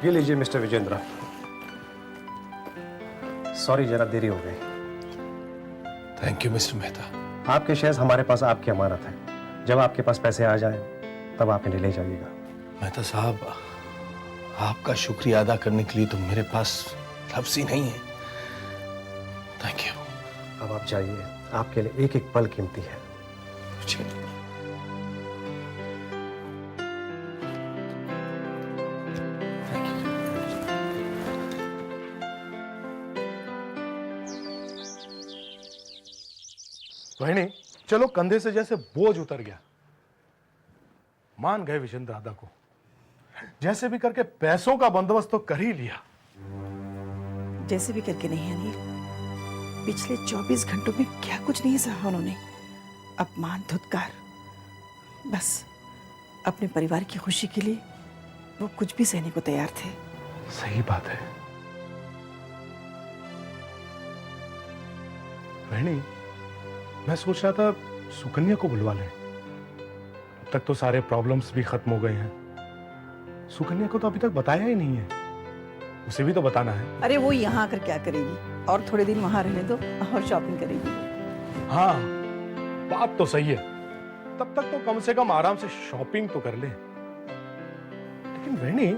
ये लीजिए mister Vijendra. Sorry जरा देरी हो गई। Thank you mister Mehta. आपके शेयर्स हमारे पास आपकी अमानत है। जब आपके पास पैसे आ जाएं तब आप इन्हें ले जाइएगा। मेहता साहब, आपका शुक्रिया अदा करने के लिए तो मेरे पास लफ्ज़ ही नहीं है। Thank you. अब आप जाइए, आपके लिए एक एक पल कीमती है। बहनी, चलो कंधे से जैसे बोझ उतर गया। मान गए विजेंद्र दादा को। जैसे भी करके पैसों का बंदोबस्त तो कर ही लिया। जैसे भी करके नहीं अनिल, पिछले 24 घंटों में क्या कुछ नहीं सहा उन्होंने। अपमान, धुतकार, बस अपने परिवार की खुशी के लिए वो कुछ भी सहने को तैयार थे। सही बात है बहनी। मैं सोच रहा था सुकन्या को बुलवा लें। अब तक तो सारे प्रॉब्लम्स भी खत्म हो गए हैं। सुकन्या को तो अभी तक बताया ही नहीं है। उसे भी तो बताना है। अरे वो यहाँ आकर क्या करेगी, और थोड़े दिन वहां रहने दो और शॉपिंग करेगी। हाँ, बात तो सही है। तब तक तो कम से कम आराम से शॉपिंग तो कर ले। लेकिन बहनी,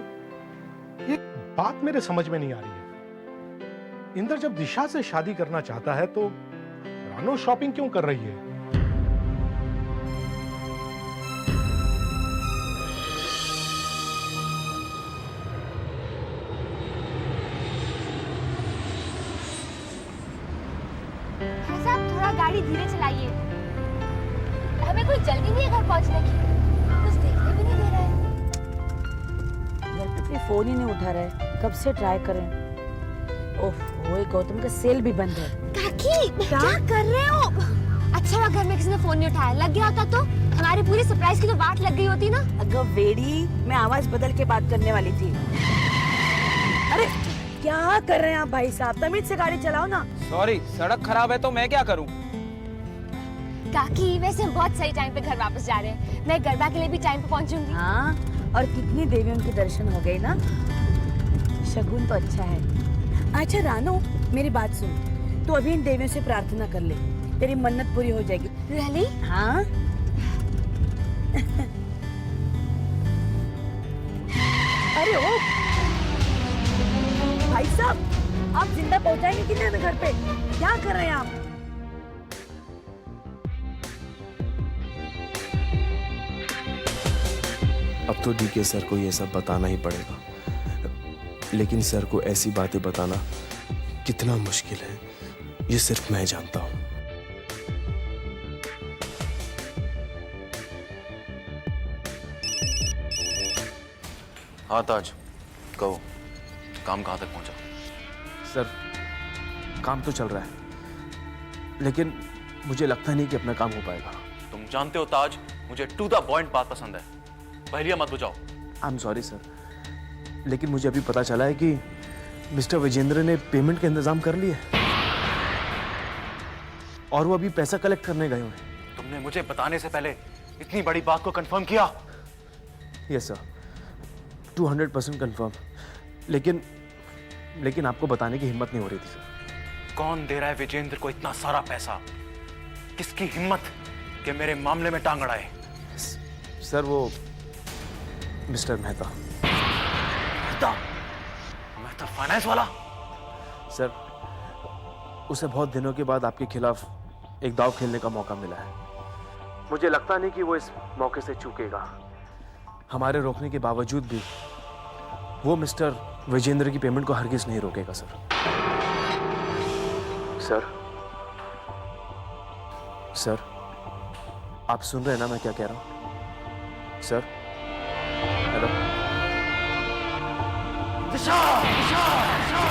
ये बात मेरे समझ में नहीं आ रही है। इंदर जब दिशा से शादी करना चाहता है तो रानो शॉपिंग क्यों कर रही है? भाई साहब, थोड़ा गाड़ी धीरे चलाइए। हमें कोई जल्दी नहीं है घर पहुंचने की। कुछ देखने भी नहीं दे रहा है। घर पे कोई फोन ही नहीं उठा रहा है। कब से ट्राई करें। ओह, गौतम का सेल भी बंद है। काकी, क्या कर रहे हो? अच्छा हुआ घर में किसी ने फोन नहीं उठाया। लग गया होता तो हमारी पूरी सरप्राइज की तो बात लग गई होती ना। अगर वेड़ी, मैं आवाज बदल के बात करने वाली थी। अरे क्या कर रहे हैं आप भाई साहब? तमीज से गाड़ी चलाओ ना। सॉरी, सड़क खराब है तो मैं क्या करूं? काकी, वैसे हम बहुत सही टाइम पे घर वापस जा रहे हैं। मैं गरबा के लिए भी टाइम पे पहुंचूंगी। हाँ, और कितनी देवियों के दर्शन हो गए ना। शगुन तो अच्छा है। अच्छा रानो, मेरी बात सुन। तू अभी इन देवियों से प्रार्थना कर ले, तेरी मन्नत पूरी हो जाएगी। रियली? हाँ। अरे ओ भाई साहब, आप जिंदा पहुंचाएंगे कि नहीं हमें घर पे? क्या कर रहे हैं आप? अब तो डीके सर को ये सब बताना ही पड़ेगा। लेकिन सर को ऐसी बातें बताना कितना मुश्किल है, ये सिर्फ मैं जानता हूं। हाँ ताज, कहो, काम कहाँ तक पहुंचा? सर, काम तो चल रहा है, लेकिन मुझे लगता नहीं कि अपना काम हो पाएगा। तुम जानते हो ताज, मुझे टू द पॉइंट बात पसंद है। पहेलियां मत बुझाओ। आई एम सॉरी सर, लेकिन मुझे अभी पता चला है कि मिस्टर विजेंद्र ने पेमेंट का इंतजाम कर लिया है और वो अभी पैसा कलेक्ट करने गए हुए हैं। तुमने मुझे बताने से पहले इतनी बड़ी बात को कंफर्म किया? Yes sir, 200% confirm. लेकिन आपको बताने की हिम्मत नहीं हो रही थी सर। कौन दे रहा है विजेंद्र को इतना सारा पैसा? किसकी हिम्मत कि मेरे मामले में टांग अड़ाए? सर, वो मिस्टर मेहता। मेहता फाइनेंस वाला? सर, उसे बहुत दिनों के बाद आपके खिलाफ एक दांव खेलने का मौका मिला है। मुझे लगता नहीं कि वो इस मौके से चूकेगा। हमारे रोकने के बावजूद भी वो मिस्टर विजेंद्र की पेमेंट को हरगिज नहीं रोकेगा सर। सर, आप सुन रहे हैं ना मैं क्या कह रहा हूं? Sir, hello. दिशा, दिशा, दिशा।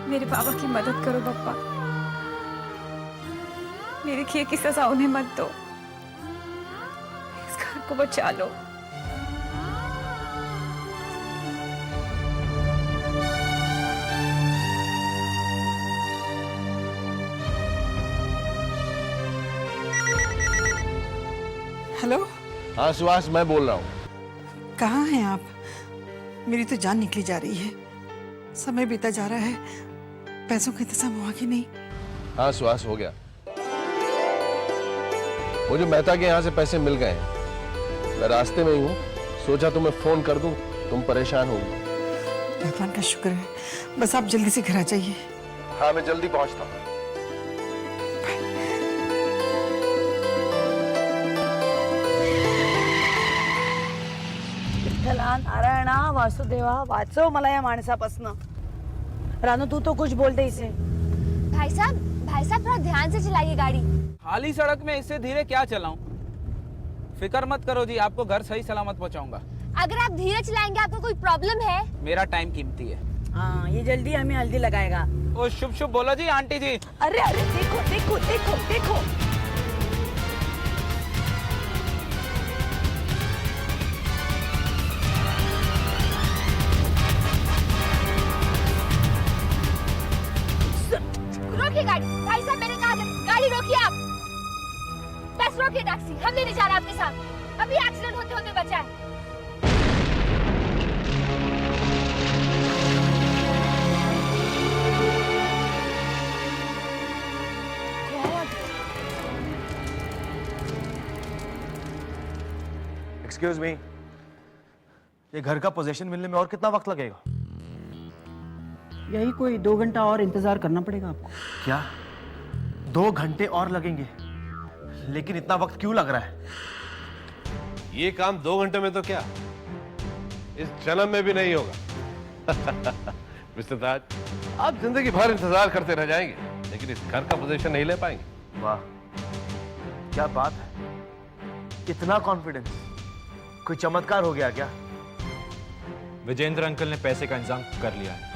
मेरे बाबा की मदद करो पप्पा, मेरे किए की सजा उन्हें मत दो, इस घर को बचा लो। हेलो, हाँ सुहास, मैं बोल रहा हूँ। कहाँ हैं आप? मेरी तो जान निकली जा रही है। समय बीता जा रहा है, पैसों का इंतजाम हुआ कि नहीं? हाँ सुहास, हो गया। वो जो मेहता के यहाँ से पैसे मिल गए हैं, मैं रास्ते में ही हूँ, सोचा तुम्हें फोन कर दूं, तुम परेशान होगी। भगवान का शुक्र है, बस आप जल्दी से घर आ जाइए। हाँ मैं जल्दी पहुँचता हूँ। विठ्ठला नारायणा वासुदेवा वाचव मला या माणसापासनं. रानू तू तो कुछ बोल दे इसे. भाई साहब थोड़ा ध्यान से चलाइए गाड़ी। खाली सड़क में इससे धीरे क्या चलाऊं? फिक्र मत करो जी, आपको घर सही सलामत पहुंचाऊंगा। अगर आप धीरे चलाएंगे आपको कोई प्रॉब्लम है? मेरा टाइम कीमती है। हाँ, ये जल्दी हमें हल्दी लगाएगा. ओ शुभ शुभ बोलो जी आंटी जी। अरे अरे देखो देखो देखो देखो. रोकिए गाड़ी। भाई साहब मैंने कहा था गाड़ी रोकिए आप। बस रोकिए टैक्सी, हम नहीं जा रहे आपके साथ। अभी एक्सीडेंट होते होते बचा है। एक्सक्यूज मी, ये घर का पोजीशन मिलने में और कितना वक्त लगेगा? यही कोई 2 घंटा और इंतजार करना पड़ेगा आपको। क्या 2 घंटे और लगेंगे? लेकिन इतना वक्त क्यों लग रहा है? ये काम 2 घंटे में तो क्या, इस जन्म में भी नहीं होगा। मिस्टर ताज, आप जिंदगी भर इंतजार करते रह जाएंगे, लेकिन इस घर का पोजीशन नहीं ले पाएंगे। वाह, क्या बात है, इतना कॉन्फिडेंस, कोई चमत्कार हो गया क्या? विजेंद्र अंकल ने पैसे का इंतजाम कर लिया है।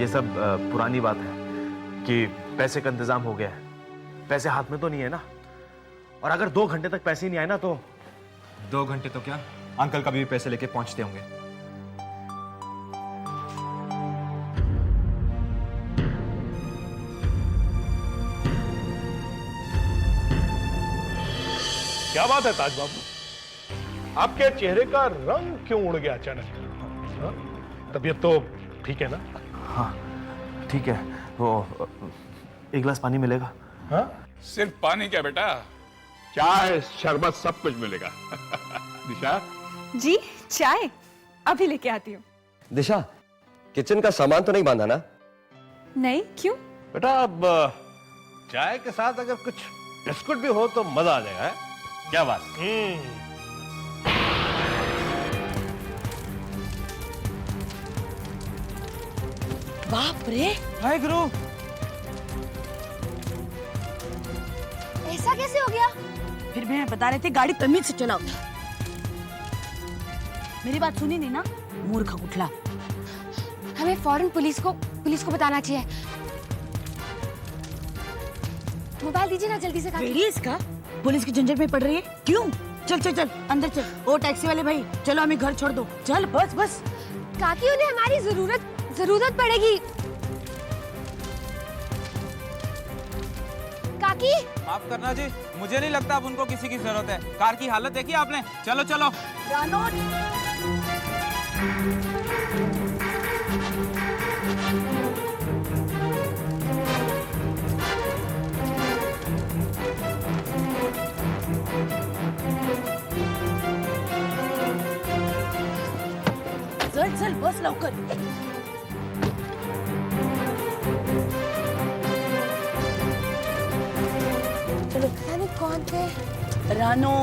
ये सब पुरानी बात है कि पैसे का इंतजाम हो गया है। पैसे हाथ में तो नहीं है ना? और अगर 2 घंटे तक पैसे नहीं आए ना तो 2 घंटे तो क्या, अंकल कभी भी पैसे लेके पहुंचते होंगे। क्या बात है ताज बाबू, आपके चेहरे का रंग क्यों उड़ गया अचानक? हाँ? तबीयत तो ठीक है ना? हाँ ठीक है। वो 1 गिलास पानी मिलेगा? हाँ? सिर्फ पानी क्या बेटा, चाय शरबत सब कुछ मिलेगा। दिशा जी चाय अभी लेके आती हूँ। दिशा, किचन का सामान तो नहीं बांधा ना? नहीं, क्यों? बेटा अब चाय के साथ अगर कुछ बिस्कुट भी हो तो मजा आ जाएगा। है? क्या बात? बाप रे, हाय गुरु। ऐसा कैसे हो गया? फिर मैं बता रहे थे गाड़ी तमीज से चलाओ. मेरी बात सुनी नहीं ना, मूर्ख उठला. हमें फौरन पुलिस को बताना चाहिए। मोबाइल दीजिए ना जल्दी से। बेड़ी इसका पुलिस की झंझट में पड़ रही है क्यों? चल चल चल अंदर चल. ओ टैक्सी वाले भाई, चलो हमें घर छोड़ दो. चल बस बस. काकी उन्हें हमारी जरूरत पड़ेगी। काकी माफ करना जी, मुझे नहीं लगता अब उनको किसी की जरूरत है। कार की हालत देखी आपने? चलो चलो। रानो चल चल बस लवकर. चलो। जाने कौन थे? रानो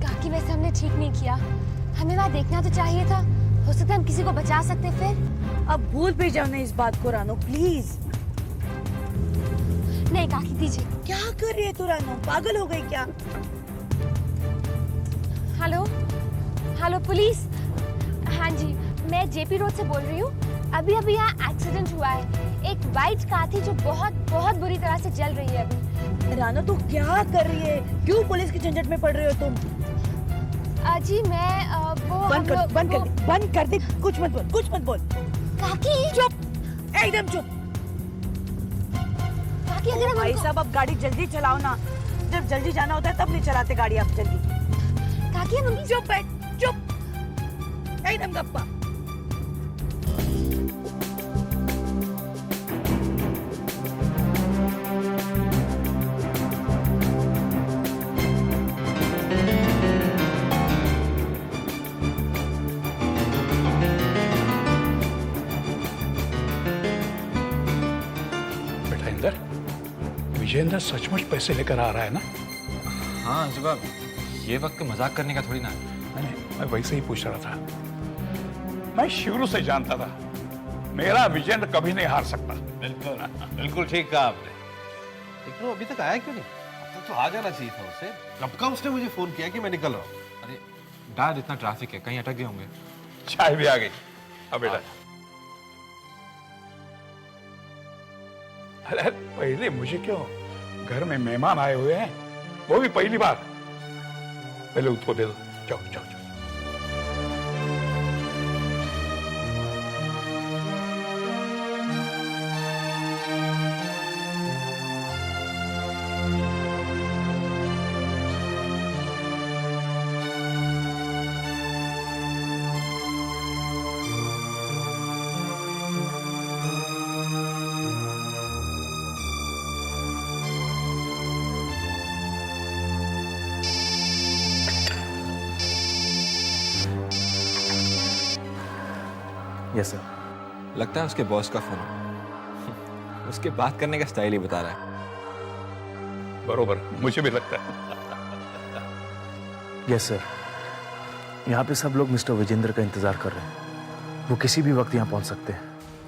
काकी वैसे हमने ठीक नहीं किया, हमें वहाँ देखना तो चाहिए था। हो सकता है हम किसी को बचा सकते। फिर अब भूल भी जाओ ना इस बात को. रानो प्लीज. नहीं काकी दीजिए। क्या कर रही है तू रानो? पागल हो गई क्या? Hello police. हाँ जी, मैं जेपी रोड से बोल रही हूँ। अभी यहाँ एक्सीडेंट हुआ है। एक वाइट कार थी जो बहुत बहुत बुरी तरह से जल रही है अभी। रानो तू क्या कर रही है? क्यों पुलिस की झंझट में पड़ रही हो तुम? जी मैं वो बंद कर दे, कुछ मत बोल। काकी चुप, एकदम चुप। काकी अगर हम भाई साहब अब गाड़ी जल्दी चलाओ ना, जब जल्दी जाना होता है तब नहीं चलाते गाड़ी आप जल्दी। काकी हम चुप बैठ, चुप, एकदम गप्पा। बेटा इंदर, विजेंद्र सचमुच पैसे लेकर आ रहा है ना? हाँ जवाब, ये वक्त मजाक करने का थोड़ी ना है। नहीं, मैं वैसे ही पूछ रहा था। मैं शुरू से जानता था मेरा विजेंद्र कभी नहीं हार सकता। बिल्कुल बिल्कुल ठीक कहा आपने। लेकिन वो अभी तक आया क्यों नहीं? अब तक तो आ जाना चाहिए था उसे। कब का उसने मुझे फोन किया कि मैं निकल रहा हूँ। अरे डैड, इतना ट्रैफिक है, कहीं अटक गए होंगे। चाय भी आ गई। अब बेटा, अरे पहले मुझे क्यों? घर में मेहमान आए हुए हैं, वो भी पहली बार। पहले उसको दे दो। जाओ जाओ जाओ। Yes sir. लगता है उसके बॉस का फोन है। उसके बात करने का स्टाइल ही बता रहा है। बरोबर, मुझे भी लगता है। Yes sir. यहाँ पे सब लोग मिस्टर विजेंद्र का इंतजार कर रहे हैं। वो किसी भी वक्त यहाँ पहुंच सकते हैं।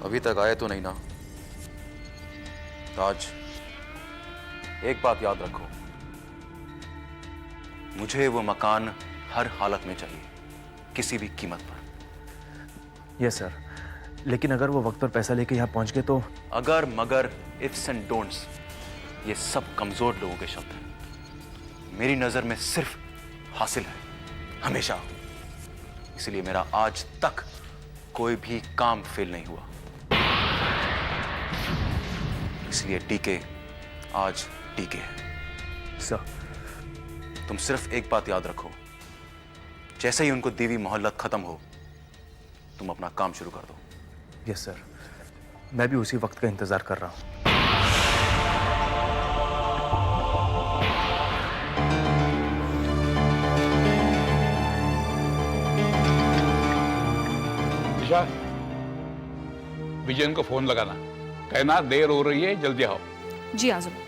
अभी तक आए तो नहीं ना? ताज, एक बात याद रखो, मुझे वो मकान हर हालत में चाहिए, किसी भी कीमत पर। यस सर, लेकिन अगर वो वक्त पर पैसा लेके यहाँ पहुंच गए तो? अगर मगर, इफ्स एंड डोंट्स, ये सब कमजोर लोगों के शब्द हैं। मेरी नजर में सिर्फ हासिल है, हमेशा। इसलिए मेरा आज तक कोई भी काम फेल नहीं हुआ। इसलिए टीके आज टीके है। सर, तुम सिर्फ एक बात याद रखो, जैसे ही उनको दीवी मोहल्लत खत्म हो, तुम अपना काम शुरू कर दो। यस सर, मैं भी उसी वक्त का इंतजार कर रहा हूं। निशा, विजयन को फोन लगाना, कहना देर हो रही है, जल्दी आओ। जी आजम।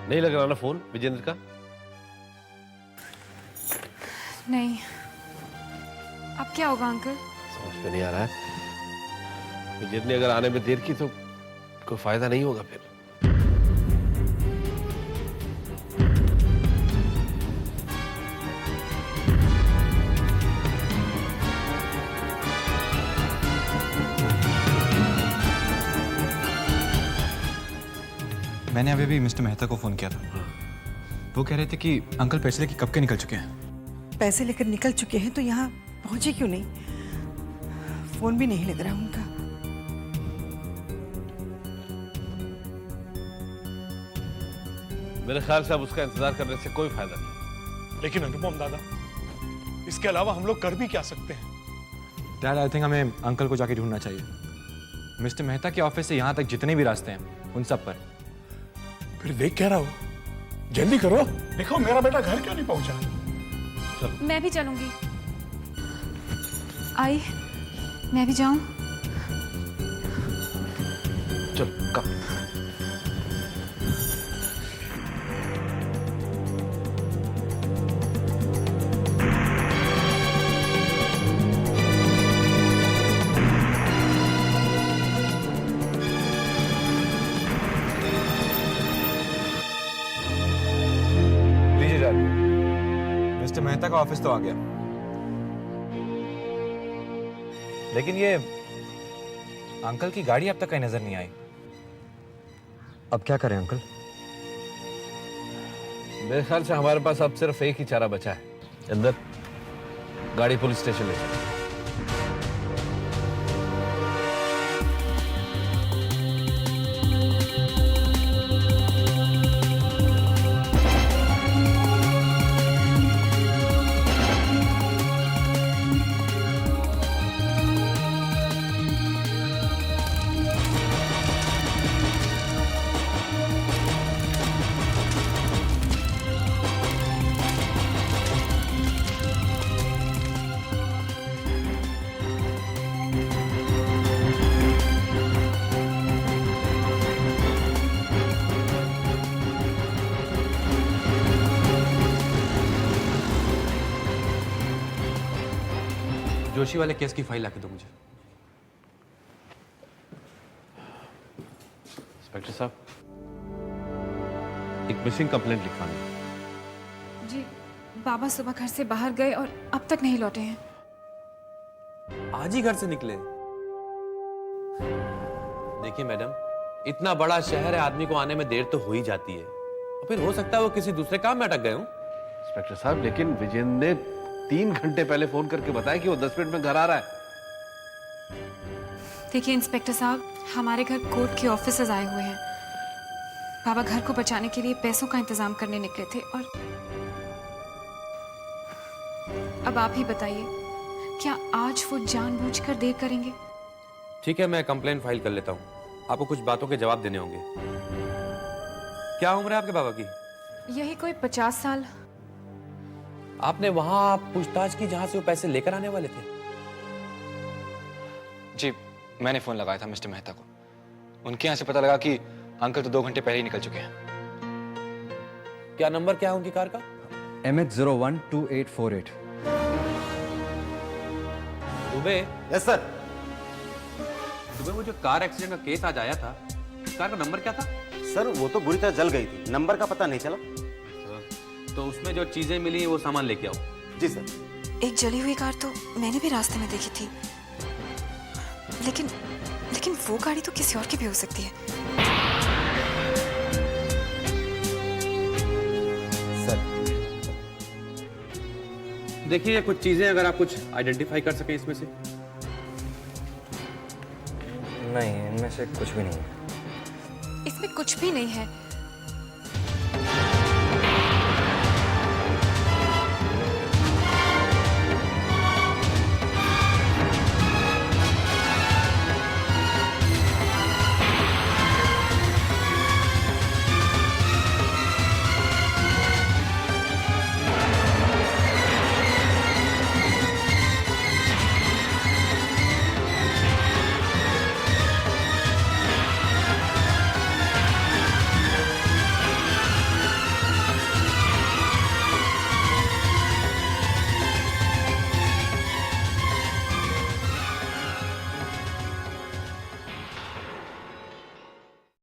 नहीं लग रहा ना फोन विजेंद्र का? नहीं। अब क्या होगा अंकल? समझ में नहीं आ रहा है। विजेंद्र ने अगर आने में देर की तो कोई फायदा नहीं होगा फिर। मैंने अभी भी मिस्टर मेहता को फोन किया था। वो कह रहे थे कि अंकल पैसे लेके कब के निकल चुके हैं। पैसे लेकर निकल चुके हैं तो यहाँ पहुंचे क्यों नहीं? फोन भी नहीं लग रहा उनका। मेरे ख्याल से अब उसका इंतजार करने से कोई फायदा नहीं। लेकिन अनुपम दादा, इसके अलावा हम लोग कर भी क्या सकते हैं? डैड, आई थिंक हमें अंकल को जाके ढूंढना चाहिए। मिस्टर मेहता के ऑफिस से यहाँ तक जितने भी रास्ते हैं उन सब पर। फिर देख क्या रहा हो, जल्दी करो। देखो मेरा बेटा घर क्यों नहीं पहुंचा? मैं भी चलूंगी। आई मैं भी जाऊं? चलो कम। लीजिए जान, मिस्टर मेहता का ऑफिस तो आ गया, लेकिन ये अंकल की गाड़ी अब तक कहीं नजर नहीं आई। अब क्या करें अंकल? मेरे ख्याल से हमारे पास अब सिर्फ एक ही चारा बचा है। अंदर गाड़ी पुलिस स्टेशन ले चलो। जोशी वाले केस की फाइल लाके दो मुझे। इंस्पेक्टर साहब, एक मिसिंग कंप्लेंट लिखवानी है। जी, बाबा सुबह घर से बाहर गए और अब तक नहीं लौटे हैं। आज ही घर से निकले? देखिए मैडम, इतना बड़ा शहर है, आदमी को आने में देर तो हो ही जाती है, और फिर हो सकता है वो किसी दूसरे काम में अटक गए हों। इंस्पेक्टर साहब, लेकिन विजेंद्र ने 3 घंटे पहले फोन करके बताया कि वो 10 मिनट में घर आ रहा है। देखिए इंस्पेक्टर साहब, हमारे घर कोर्ट के ऑफिसर्स आए हुए हैं। बाबा घर को बचाने के लिए पैसों का इंतजाम करने निकले थे, और अब आप ही बताइए, क्या आज वो जानबूझकर देर करेंगे? ठीक है, मैं कंप्लेंट फाइल कर लेता हूँ, आपको कुछ बातों के जवाब देने होंगे। क्या उम्र है आपके बाबा की? यही कोई 50 साल। आपने वहां पूछताछ की जहां से वो पैसे लेकर आने वाले थे? जी, मैंने फोन लगाया था मिस्टर मेहता को। उनके यहाँ से पता लगा कि अंकल तो 2 घंटे पहले ही निकल चुके हैं। क्या नंबर क्या है उनकी कार का? MH012848। Dubey? Yes sir. Dubey, वो जो कार एक्सीडेंट का केस आज आया था, कार का नंबर क्या था? सर वो तो बुरी तरह जल गई थी, नंबर का पता नहीं चला। तो उसमें जो चीजें मिली वो सामान लेके आओ। जी सर। एक जली हुई कार तो मैंने भी रास्ते में देखी थी, लेकिन वो गाड़ी तो किसी और की भी हो सकती है। सर देखिए कुछ चीजें अगर आप कुछ आइडेंटिफाई कर सकें इसमें से। नहीं, इनमें से कुछ भी नहीं है। इसमें कुछ भी नहीं है।